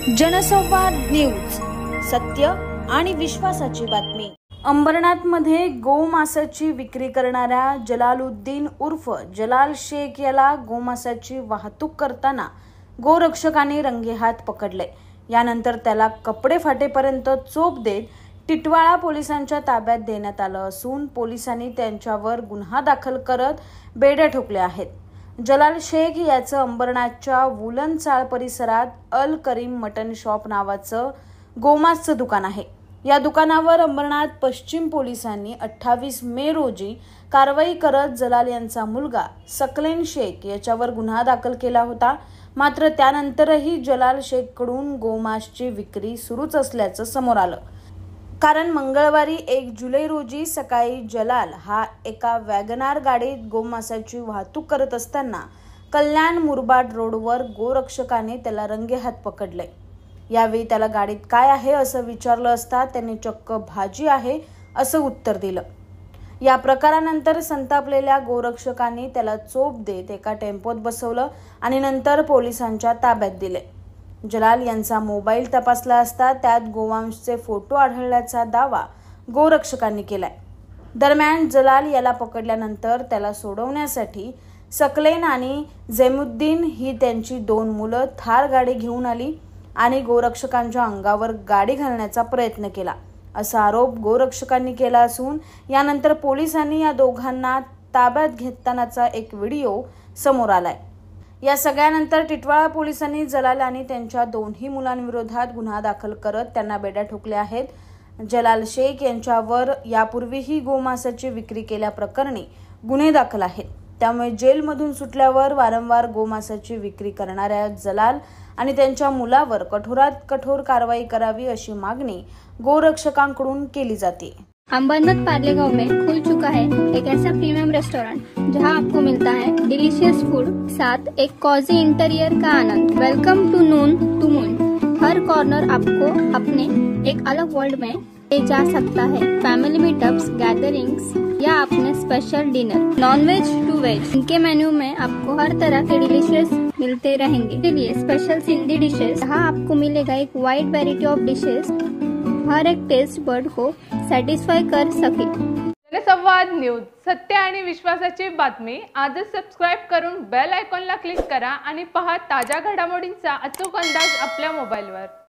जनसंवाद न्यूज, सत्य आणि विश्वासाची बातमी। अंबरनाथमध्ये गोमांसाची विक्री करणाऱ्या जलालुद्दीन उर्फ जलाल शेख याला गोमांसाची वाहतूक करताना गोरक्षकांनी रंगेहात पकडले। यानंतर त्याला कपडे फाटेपर्यंत चोप देत टिटवाळा पोलिसांच्या ताब्यात देण्यात आलं असून पोलिसांनी त्यांच्यावर गुन्हा दाखल करत बेड्या ठोकल्या आहेत। जलाल शेख याचं अंबरनाथच्या वुलन चाळ परिसरात अल करीम मटन शॉप नावाचं गोमांसचं दुकान आहे। या दुकानावर अंबरनाथ पश्चिम पोलिसांनी 28 मे रोजी कारवाई करत जलाल यांचा मुलगा सकलेन शेख याच्यावर गुन्हा दाखल केला होता। मात्र त्यानंतरही जलाल शेखकडून गोमांसची विक्री सुरूच असल्याचं समोर आलं। कारण मंगळवारी 1 जुलै रोजी सकाळी जलाल हा एका वॅगनार गाडीत गोमांसाची वाहतूक करत असताना कल्याण मुरबाड रोडवर गोरक्षकाने त्याला रंगेहात पकडले। यावेळी त्याला गाडीत काय आहे असं विचारलं असता त्याने चक्क भाजी आहे असं उत्तर दिलं। या प्रकारानंतर संतापलेल्या गोरक्षकांनी त्याला चोप देत एका टेम्पोत बसवलं आणि नंतर पोलिसांच्या ताब्यात दिले। जलाल यांचा मोबाईल तपासला असता त्यात गोवंशचे फोटो आढळल्याचा दावा गोरक्षकांनी केलाय। दरम्यान जलाल याला पकडल्यानंतर त्याला सोडवण्यासाठी सकलेन आणि जैमुद्दीन ही त्यांची 2 मुलं थार गाडी घेऊन आली आणि गोरक्षकांच्या अंगावर गाडी घालण्याचा प्रयत्न केला असा आरोप गोरक्षकांनी केला असून यानंतर पोलिसांनी या दोघांना ताब्यात घेतानाचा एक व्हिडिओ समोर आलाय। या सगळ्यानंतर टिटवाळा पोलिसांनी जलाल आणि त्यांच्या 2ही मुलांविरोधात गुन्हा दाखल करत त्यांना बेड्या ठोकल्या आहेत। जलाल शेख यांच्यावर यापूर्वीही गोमांसाची विक्री केल्याप्रकरणी गुन्हे दाखल आहेत। त्यामुळे जेलमधून सुटल्यावर वारंवार गोमांसाची विक्री करणाऱ्या जलाल आणि त्यांच्या मुलावर कठोरात कठोर कारवाई करावी अशी मागणी गोरक्षकांकडून केली जाते। अंबरनाथ पार्लेगांव में खुल चुका है एक ऐसा प्रीमियम रेस्टोरेंट जहां आपको मिलता है डिलीशियस फूड साथ एक कॉजी इंटीरियर का आनंद। Welcome to noon to moon. हर कॉर्नर आपको अपने एक अलग वर्ल्ड में ले जा सकता है। फैमिली मीटअप्स, गैदरिंग्स या अपने special dinner, non veg to veg, इनके मेन्यू में आपको हर तरह के डिलीशियस मिलते रहेंगे। इसलिए स्पेशल सिंधी डिशेस, जहाँ आपको मिलेगा एक वाइड वैरायटी ऑफ डिशेस, हर एक टेस्ट बर्ड को सॅटिस्फाय कर सके। जनसंवाद न्यूज, सत्य आणि विश्वासाची बातमी। आजच सबस्क्राइब करून बेल आयकॉनला क्लिक करा आणि पहा ताज्या घडामोडींचा अचूक अंदाज आपल्या मोबाईलवर।